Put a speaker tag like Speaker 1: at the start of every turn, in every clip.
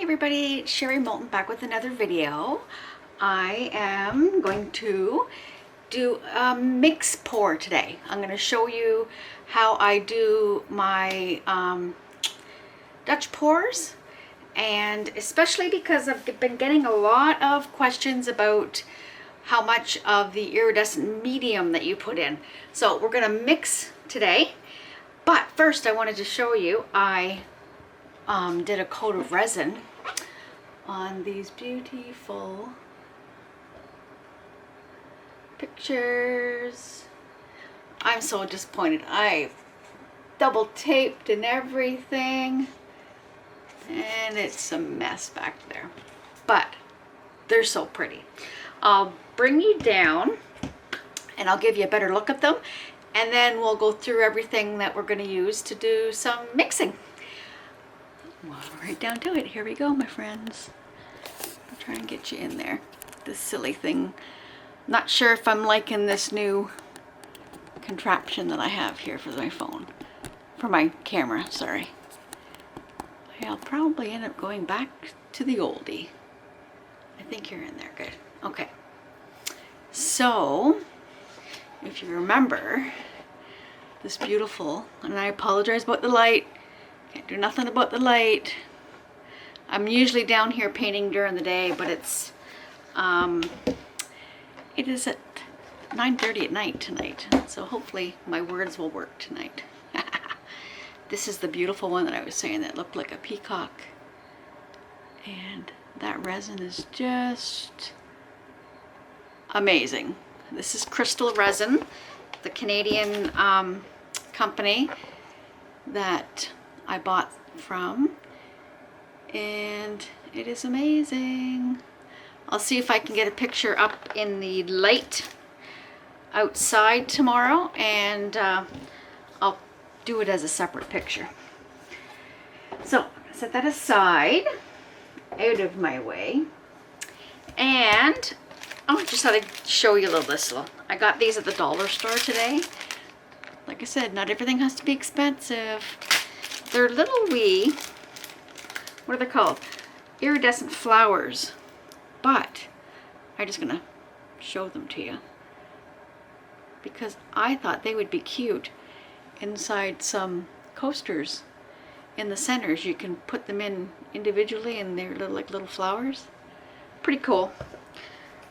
Speaker 1: everybody, it's Sherry Moulton back with another video. I am going to do a mix pour today. I'm going to show you how I do my Dutch pours, and especially because I've been getting a lot of questions about how much of the iridescent medium that you put in. So we're going to mix today, but first I wanted to show you I did a coat of resin on these beautiful pictures. I'm so disappointed. I double taped and everything, and it's a mess back there, but they're so pretty. I'll bring you down and I'll give you a better look at them, and then we'll go through everything that we're going to use to do some mixing. Well, right down to it. Here we go, my friends. I'll try and get you in there. This silly thing. Not sure if I'm liking this new contraption that I have here for my phone. For my camera, sorry. I'll probably end up going back to the oldie. I think you're in there. Good. Okay. So, if you remember, this beautiful, and I apologize about the light. Can't do nothing about the light. I'm usually down here painting during the day, but it is at 9:30 at night tonight, so hopefully my words will work tonight. This is the beautiful one that I was saying that looked like a peacock, and that resin is just amazing. This is crystal resin, the Canadian company that I bought from, and it is amazing. I'll see if I can get a picture up in the light outside tomorrow, and I'll do it as a separate picture. So set that aside, out of my way, and I just thought I'd show you a little this little. I got these at the dollar store today. Like I said, not everything has to be expensive. They're little wee, what are they called? Iridescent flowers. But I'm just gonna show them to you because I thought they would be cute inside some coasters in the centers. You can put them in individually, and they're like little flowers. Pretty cool.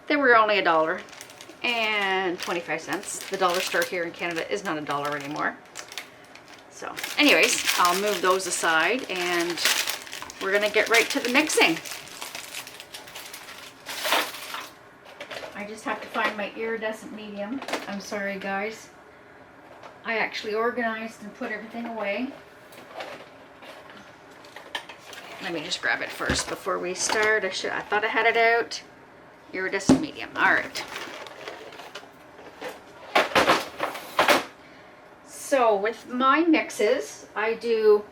Speaker 1: They were only $1.25. The dollar store here in Canada is not $1 anymore. So anyways, I'll move those aside and we're gonna get right to the mixing. I just have to find my iridescent medium. I'm sorry guys. I actually organized and put everything away. Let me just grab it first before we start. I thought I had it out. Iridescent medium. All right. So with my mixes, I do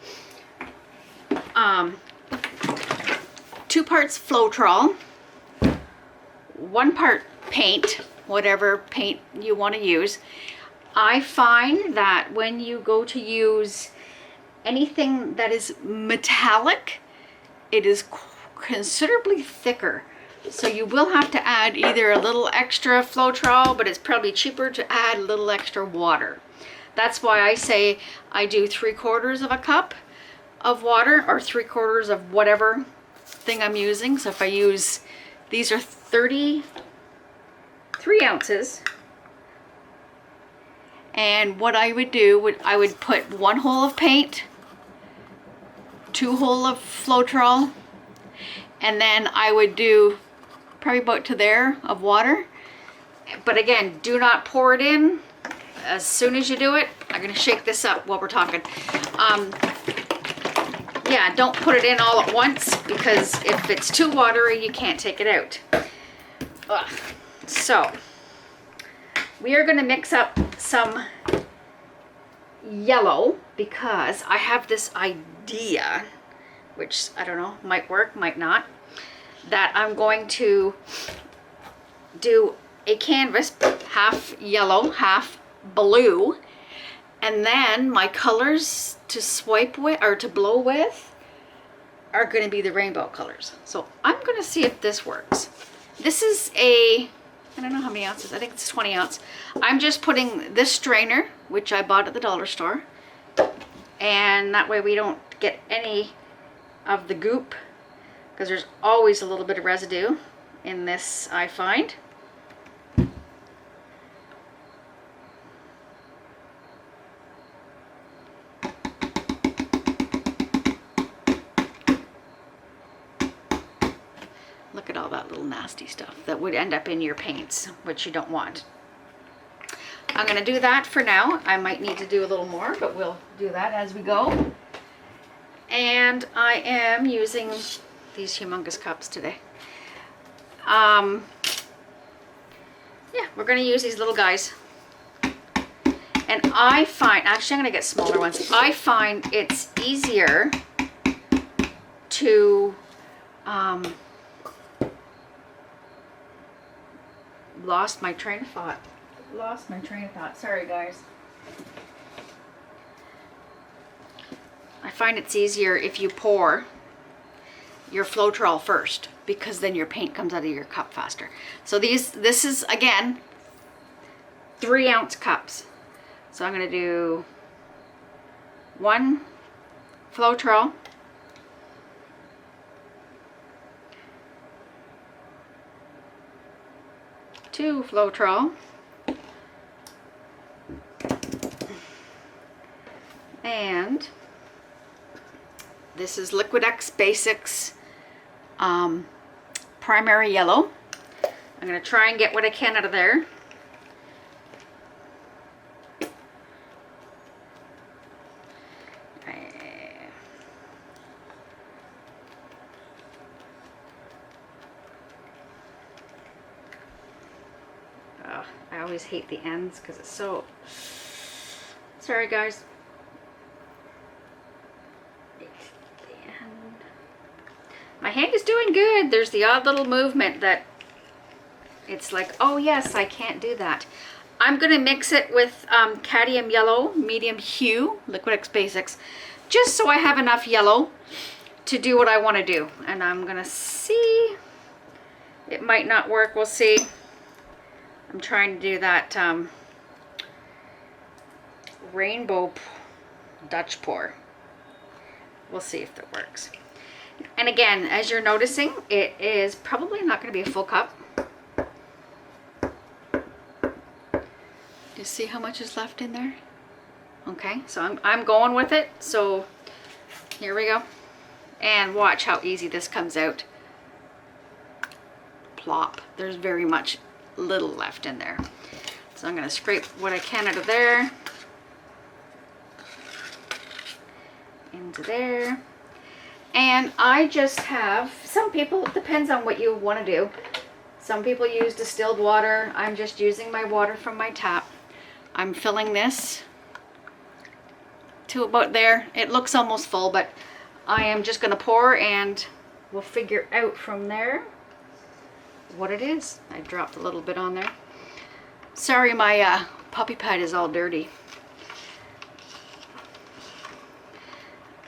Speaker 1: 2 parts flotrol, 1 part paint, whatever paint you want to use. I find that when you go to use anything that is metallic, it is considerably thicker. So you will have to add either a little extra flotrol, but it's probably cheaper to add a little extra water. That's why I say I do 3/4 of a cup of water, or 3/4 of whatever thing I'm using. So if I use, these are 33 ounces. And what I would do, I would put 1 hole of paint, 2 hole of flotrol, and then I would do probably about to there of water. But again, do not pour it in as soon as you do it. I'm gonna shake this up while we're talking. Yeah, don't put it in all at once, because if it's too watery, you can't take it out. Ugh. So we are gonna mix up some yellow, because I have this idea, which I don't know, might work, might not, that I'm going to do a canvas half yellow, half blue, and then my colors to swipe with, or to blow with, are going to be the rainbow colors. So I'm going to see if this works. This is a, I don't know how many ounces, I think it's 20 ounce. I'm just putting this strainer, which I bought at the dollar store, and that way we don't get any of the goop, because there's always a little bit of residue in this, I find. Look at all that little nasty stuff that would end up in your paints, which you don't want. I'm going to do that for now. I might need to do a little more, but we'll do that as we go. And I am using these humongous cups today. Yeah, we're going to use these little guys. And I find, actually I'm going to get smaller ones. I find it's easier to lost my train of thought. Sorry, guys. I find it's easier if you pour your flotrol first, because then your paint comes out of your cup faster. So this is, again, 3 ounce cups. So I'm going to do 1 flotrol, 2 flotrol, and this is Liquitex Basics Primary Yellow. I'm going to try and get what I can out of there. I always hate the ends because it's so... Sorry, guys. My hand is doing good. There's the odd little movement that it's like, oh yes, I can't do that. I'm going to mix it with cadmium yellow, medium hue, Liquitex Basics, just so I have enough yellow to do what I want to do. And I'm going to see. It might not work. We'll see. I'm trying to do that rainbow Dutch pour. We'll see if that works. And again, as you're noticing, it is probably not going to be a full cup. Do you see how much is left in there? Okay, so I'm going with it. So here we go. And watch how easy this comes out. Plop. There's very much little left in there. So I'm going to scrape what I can out of there. Into there. And I just have, some people, it depends on what you want to do. Some people use distilled water. I'm just using my water from my tap. I'm filling this to about there. It looks almost full, but I am just going to pour and we'll figure out from there what it is. I dropped a little bit on there. Sorry, my puppy pad is all dirty.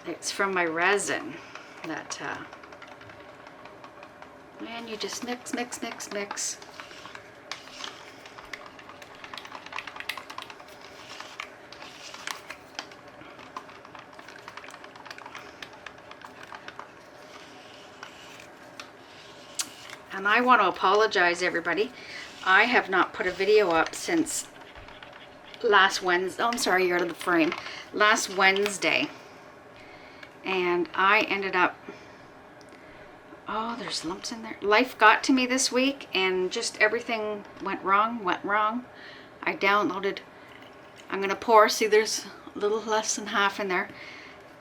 Speaker 1: It's from my resin that, and you just mix, mix, mix, mix. And I want to apologize, everybody. I have not put a video up since last Wednesday. Oh, I'm sorry, you're out of the frame. Last Wednesday. And I ended up, oh, there's lumps in there. Life got to me this week and just everything went wrong. I downloaded, I'm going to pour. See, there's a little less than half in there.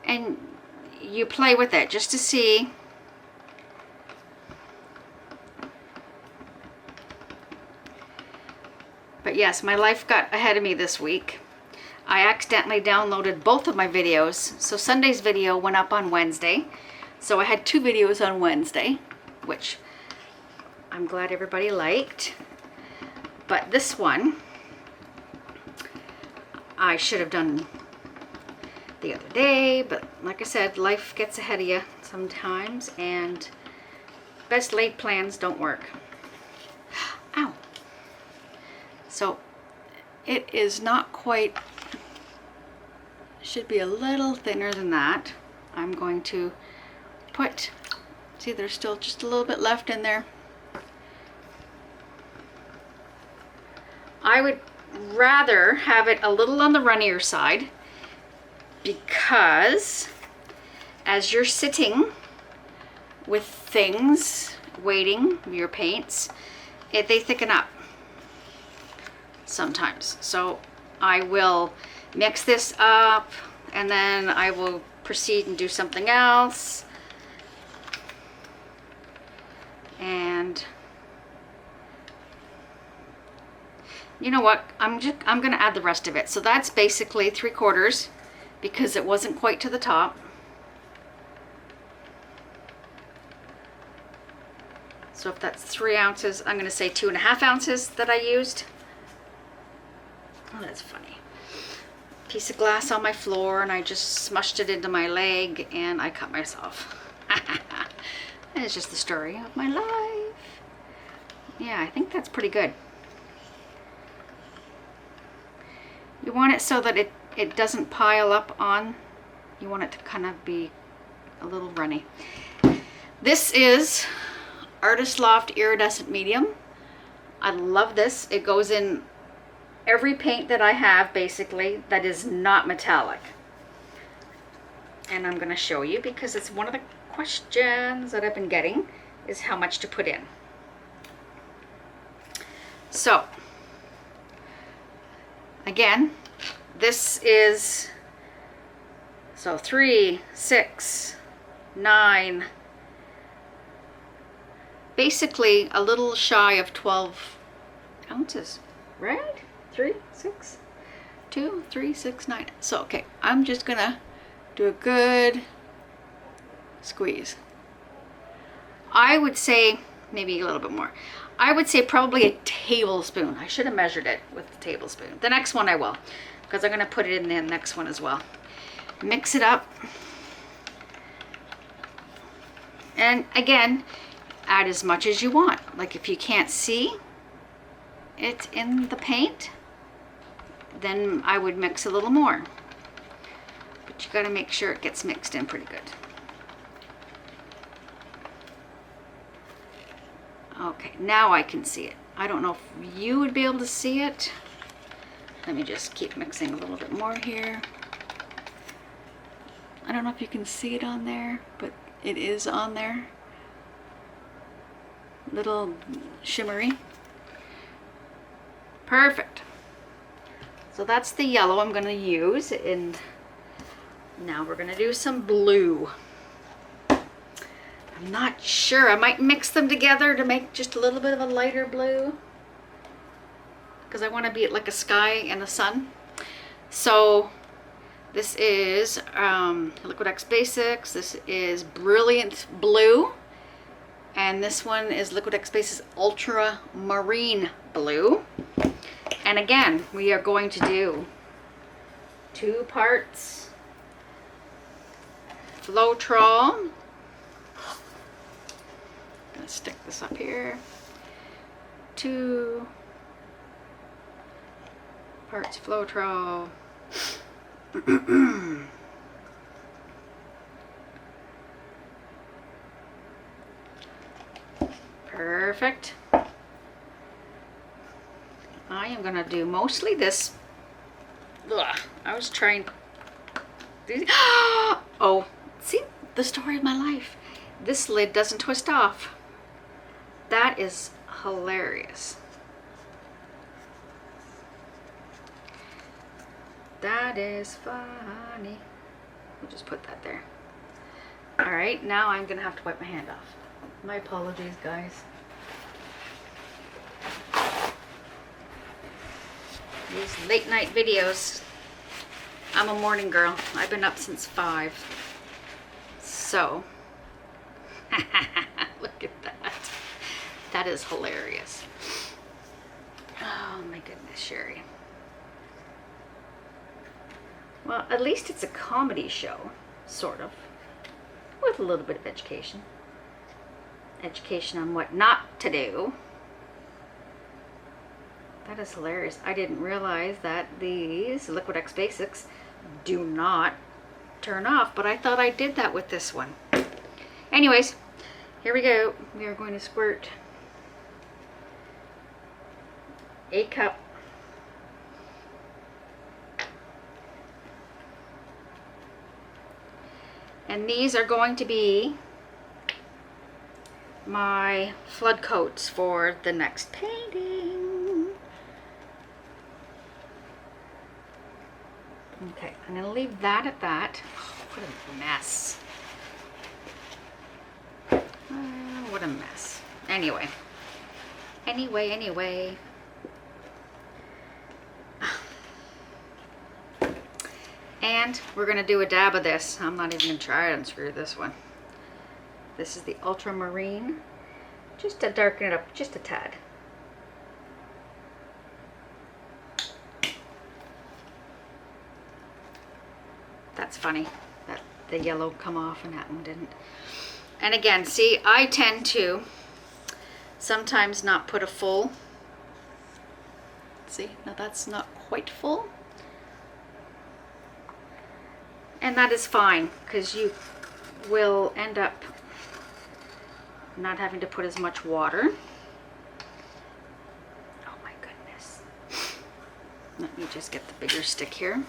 Speaker 1: And you play with it just to see. But yes, my life got ahead of me this week. I accidentally downloaded both of my videos. So Sunday's video went up on Wednesday. So I had 2 videos on Wednesday, which I'm glad everybody liked. But this one, I should have done the other day, but like I said, life gets ahead of you sometimes, and best laid plans don't work. Ow. So it is not quite, should be a little thinner than that. I'm going to put, see there's still just a little bit left in there. I would rather have it a little on the runnier side, because as you're sitting with things, waiting, your paints, they thicken up sometimes. So I will mix this up and then I will proceed and do something else. And you know what? I'm gonna add the rest of it. So that's basically 3/4, because it wasn't quite to the top. So if that's 3 ounces, I'm gonna say 2.5 ounces that I used. Oh, that's funny. Piece of glass on my floor and I just smushed it into my leg and I cut myself. And it's just the story of my life. Yeah, I think that's pretty good. You want it so that it doesn't pile up on, you want it to kind of be a little runny. This is Artist Loft Iridescent Medium. I love this. It goes in every paint that I have, basically, that is not metallic. And I'm going to show you, because it's one of the questions that I've been getting, is how much to put in. So, again, this is, so 3, 6, 9, basically a little shy of 12 ounces, right? 3, 6, 2, 3, 6, 9. So, okay, I'm just gonna do a good squeeze. I would say maybe a little bit more. I would say probably a tablespoon. I should have measured it with the tablespoon. The next one I will, because I'm going to put it in the next one as well. Mix it up. And again, add as much as you want. Like if you can't see it in the paint, then I would mix a little more. But you got to make sure it gets mixed in pretty good. Okay, now I can see it. I don't know if you would be able to see it. Let me just keep mixing a little bit more here. I don't know if you can see it on there, but it is on there. Little shimmery. Perfect. So that's the yellow I'm going to use, and now we're going to do some blue. I'm not sure. I might mix them together to make just a little bit of a lighter blue, because I want to be like a sky and the sun. So this is Liquitex Basics. This is Brilliant Blue. And this one is Liquitex Basics Ultra Marine Blue. And again, we are going to do 2 parts flotrol. Let's stick this up here. 2 parts flotrol. Perfect. I am gonna do mostly this. Ugh, I was trying. Oh, see, the story of my life. This lid doesn't twist off. That is hilarious. That is funny. We'll just put that there. All right, now I'm gonna have to wipe my hand off. My apologies, guys. These late night videos. I'm a morning girl. I've been up since 5. So, look at that. That is hilarious. Oh my goodness, Sherry. Well, at least it's a comedy show, sort of, with a little bit of education. Education on what not to do. That is hilarious. I didn't realize that these Liquitex Basics do not turn off, but I thought I did that with this one. Anyways, here we go. We are going to squirt a cup and these are going to be my flood coats for the next painting. Okay, I'm going to leave that at that. Oh, what a mess. What a mess. Anyway. And we're going to do a dab of this. I'm not even going to try to unscrew this one. This is the ultramarine. Just to darken it up just a tad. That's funny that the yellow come off and that one didn't. And again, see, I tend to sometimes not put a full. See, now that's not quite full. And that is fine, because you will end up not having to put as much water. Oh my goodness. Let me just get the bigger stick here.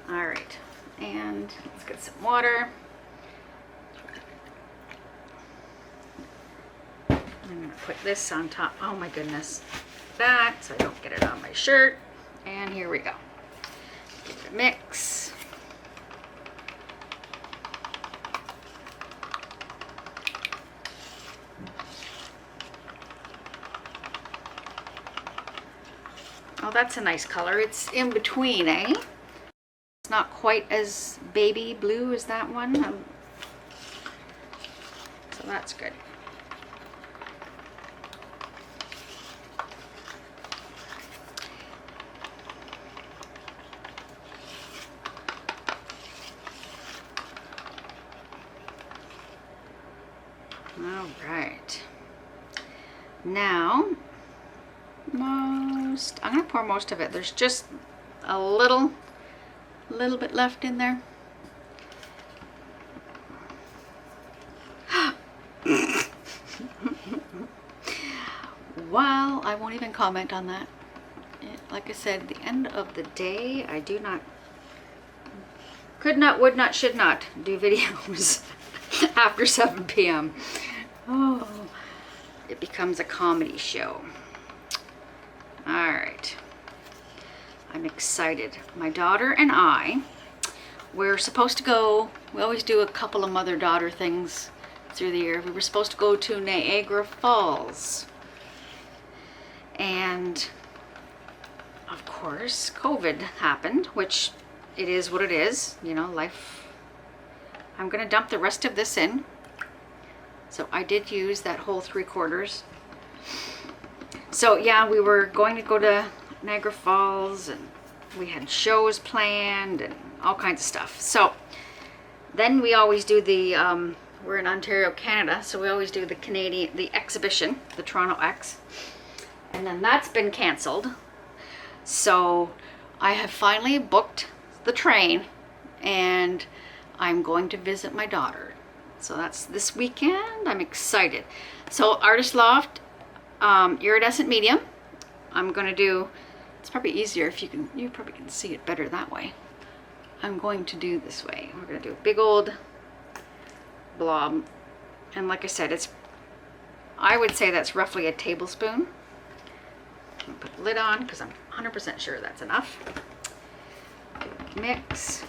Speaker 1: All right, and let's get some water. I'm gonna put this on top. Oh my goodness. That, so I don't get it on my shirt. And here we go. Give it a mix. Oh, that's a nice color. It's in between, eh? It's not quite as baby blue as that one. So that's good. All right. Now, I'm gonna pour most of it. There's just a little bit left in there. Well, I won't even comment on that. Like I said, at the end of the day, I do not, could not, would not, should not do videos after 7 p.m. Oh, it becomes a comedy show. All right. I'm excited. My daughter and I, we're supposed to go, we always do a couple of mother-daughter things through the year. We were supposed to go to Niagara Falls. And of course, COVID happened, which it is what it is, you know, life. I'm gonna dump the rest of this in. So I did use that whole 3/4. So yeah, we were going to go to Niagara Falls and we had shows planned and all kinds of stuff. So then we always do the, we're in Ontario, Canada, so we always do the exhibition, the Toronto X. And then that's been canceled. So I have finally booked the train and I'm going to visit my daughter. So that's this weekend. I'm excited. So Artist Loft, iridescent medium. I'm gonna do, it's probably easier if you probably can see it better that way. I'm going to do this way. We're gonna do a big old blob. And like I said, I would say that's roughly a tablespoon. I'm gonna put the lid on because I'm 100% sure that's enough. Mix.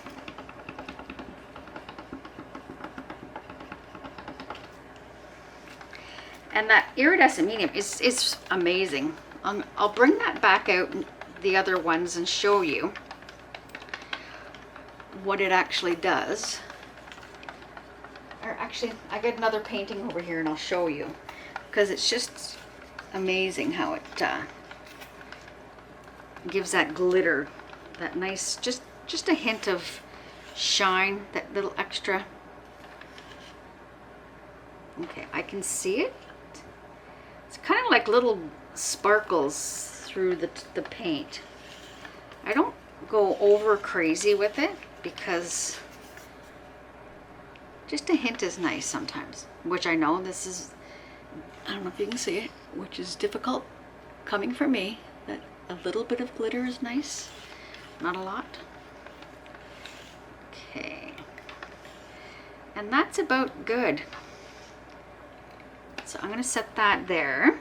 Speaker 1: And that iridescent medium is amazing. I'll bring that back out, the other ones, and show you what it actually does. Or actually, I got another painting over here and I'll show you. Because it's just amazing how it gives that glitter, that nice, just a hint of shine, that little extra. Okay, I can see it. It's kind of like little sparkles through the paint. I don't go over crazy with it because just a hint is nice sometimes, which I know this is, I don't know if you can see it, which is difficult coming from me, that a little bit of glitter is nice, not a lot. Okay, and that's about good. So I'm going to set that there.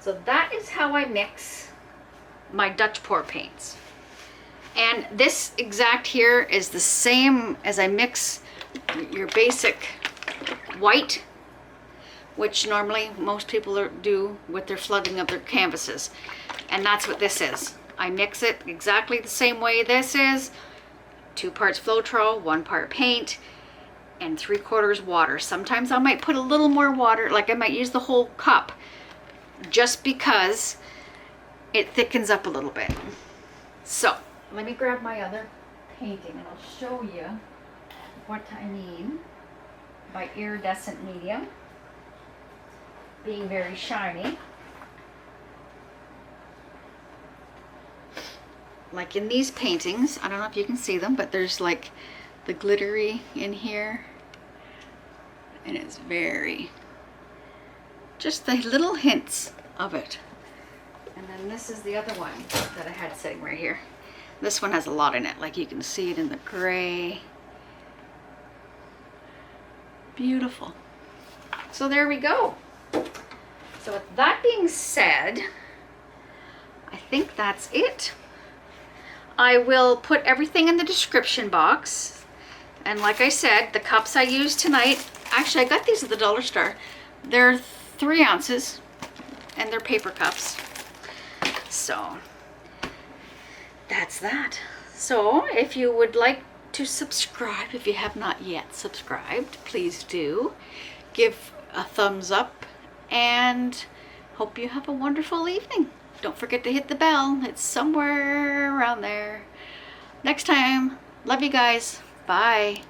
Speaker 1: So that is how I mix my Dutch pour paints. And this exact here is the same as I mix your basic white, which normally most people do with their flooding of their canvases. And that's what this is. I mix it exactly the same way this is. 2 parts flotrol, 1 part paint, and 3/4 water. Sometimes I might put a little more water, like I might use the whole cup, just because it thickens up a little bit. So let me grab my other painting and I'll show you what I mean by iridescent medium being very shiny. Like in these paintings, I don't know if you can see them, but there's like the glittery in here, and it's very, just the little hints of it. And then this is the other one that I had sitting right here. This one has a lot in it, like you can see it in the gray. Beautiful. So there we go. So with that being said, I think that's it. I will put everything in the description box. And like I said, the cups I used tonight, actually I got these at the dollar store. They're 3 ounces and they're paper cups. So that's that. So if you would like to subscribe, if you have not yet subscribed, please do. Give a thumbs up and hope you have a wonderful evening. Don't forget to hit the bell. It's somewhere around there. Next time. Love you guys. Bye.